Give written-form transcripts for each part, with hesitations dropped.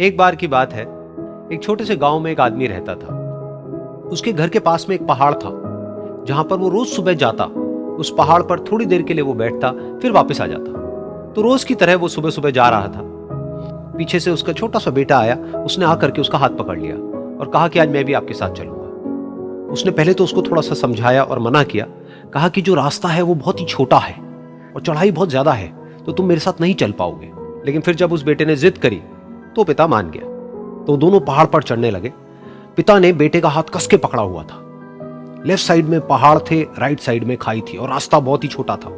एक बार की बात है, एक छोटे से गांव में एक आदमी रहता था। उसके घर के पास में एक पहाड़ था, जहां पर वो रोज सुबह जाता। उस पहाड़ पर थोड़ी देर के लिए वो बैठता, फिर वापस आ जाता। तो रोज की तरह वो सुबह सुबह जा रहा था। पीछे से उसका छोटा सा बेटा आया। उसने आकर के उसका हाथ पकड़ लिया और कहा कि आज मैं भी आपके साथ चलूंगा। उसने पहले तो उसको थोड़ा सा समझाया और मना किया। कहा कि जो रास्ता है वो बहुत ही छोटा है और चढ़ाई बहुत ज्यादा है, तो तुम मेरे साथ नहीं चल पाओगे। लेकिन फिर जब उस बेटे ने जिद करी तो पिता मान गया। तो दोनों पहाड़ पर चढ़ने लगे। पिता ने बेटे का हाथ कस के पकड़ा हुआ था। लेफ्ट साइड में पहाड़ थे, राइट साइड में खाई थी और रास्ता बहुत ही छोटा था।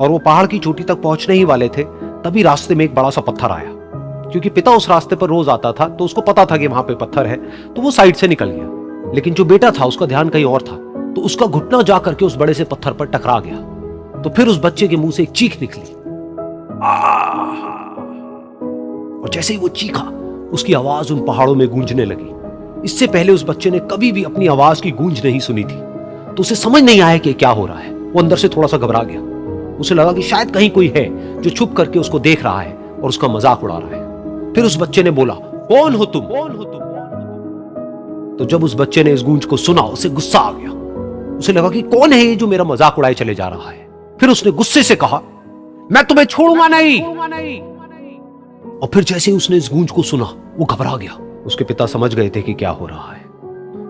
और वो पहाड़ की चोटी तक पहुंचने ही वाले थे, तभी रास्ते में एक बड़ा सा पत्थर आया। क्योंकि पिता उस रास्ते पर रोज आता था, तो उसको पता था कि वहां पे पत्थर है, तो वो साइड से निकल गया। लेकिन जो बेटा था उसका ध्यान कहीं और था, तो उसका घुटना जा करके उस बड़े से पत्थर पर टकरा गया। तो फिर उस बच्चे के मुंह से एक चीख निकली। और जैसे ही वो चीखा, उसकी आवाज उन पहाड़ों में गूंजने लगी। इससे पहले उस बच्चे ने कभी भी अपनी आवाज की गूंज नहीं सुनी थी, तो उसे समझ नहीं आया कि क्या हो रहा है। वो अंदर से थोड़ा सा घबरा गया। उसे लगा कि शायद कहीं कोई है जो छुप करके उसको देख रहा है और उसका मजाक उड़ा रहा है। फिर उस बच्चे ने बोला, कौन हो तुम? तो जब उस बच्चे ने इस गूंज को सुना, उसे गुस्सा आ गया। उसे लगा कि कौन है ये जो मेरा मजाक उड़ाए चले जा रहा है। फिर उसने गुस्से से कहा, मैं तुम्हें छोड़ूंगा नहीं। और फिर जैसे ही उसने इस गूंज को सुना, वो घबरा गया। उसके पिता समझ गए थे कि क्या हो रहा है।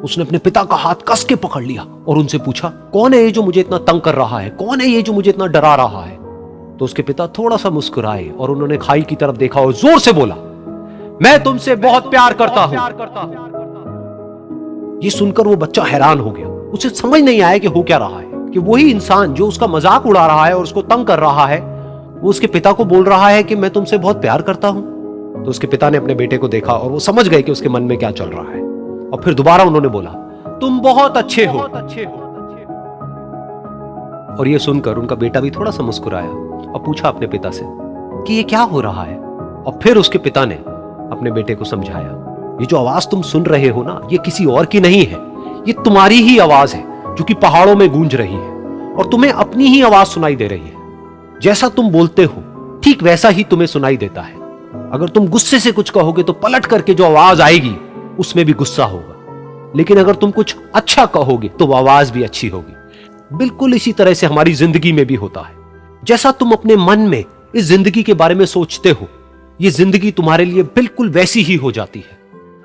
उसने अपने पिता का हाथ कस के पकड़ लिया और उनसे पूछा, कौन है ये जो मुझे इतना तंग कर रहा है? कौन है ये जो मुझे इतना डरा रहा है? तो उसके पिता थोड़ा सा मुस्कुराए और उन्होंने खाई की तरफ देखा और जोर से बोला, मैं तुमसे बहुत प्यार करता हूं। ये सुनकर वो बच्चा हैरान हो गया। उसे समझ नहीं आया कि हो क्या रहा है, कि वही इंसान जो उसका मजाक उड़ा रहा है और उसको तंग कर रहा है, वो उसके पिता को बोल रहा है कि मैं तुमसे बहुत प्यार करता हूं। तो उसके पिता ने अपने बेटे को देखा और वो समझ गए कि उसके मन में क्या चल रहा है। और फिर दोबारा उन्होंने बोला, तुम बहुत अच्छे हो। और ये सुनकर उनका बेटा भी थोड़ा सा मुस्कुराया और पूछा अपने पिता से कि ये क्या हो रहा है। और फिर उसके पिता ने अपने बेटे को समझाया, ये जो आवाज तुम सुन रहे हो ना, ये किसी और की नहीं है, ये तुम्हारी ही आवाज है जो कि पहाड़ों में गूंज रही है और तुम्हें अपनी ही आवाज सुनाई दे रही है। जैसा तुम बोलते हो ठीक वैसा ही तुम्हें सुनाई देता है। अगर तुम गुस्से से कुछ कहोगे तो पलट करके जो आवाज आएगी उसमें भी गुस्सा होगा, लेकिन अगर तुम कुछ अच्छा कहोगे तो वो आवाज भी अच्छी होगी। बिल्कुल इसी तरह से हमारी जिंदगी में भी होता है। जैसा तुम अपने मन में इस जिंदगी के बारे में सोचते हो, ये जिंदगी तुम्हारे लिए बिल्कुल वैसी ही हो जाती है।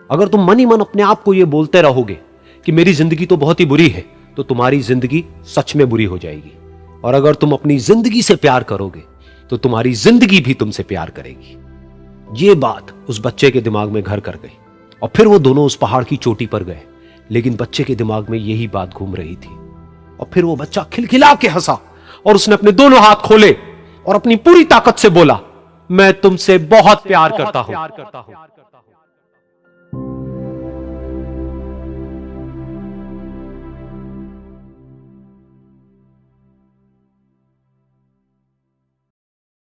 अगर तुम मन ही मन अपने आप को ये बोलते रहोगे कि मेरी जिंदगी तो बहुत ही बुरी है, तो तुम्हारी जिंदगी सच में बुरी हो जाएगी। और अगर तुम अपनी जिंदगी से प्यार करोगे तो तुम्हारी जिंदगी भी तुमसे प्यार करेगी। ये बात उस बच्चे के दिमाग में घर कर गई और फिर वो दोनों उस पहाड़ की चोटी पर गए। लेकिन बच्चे के दिमाग में यही बात घूम रही थी। और फिर वो बच्चा खिलखिला के हंसा और उसने अपने दोनों हाथ खोले और अपनी पूरी ताकत से बोला, मैं तुमसे बहुत प्यार करता हूं।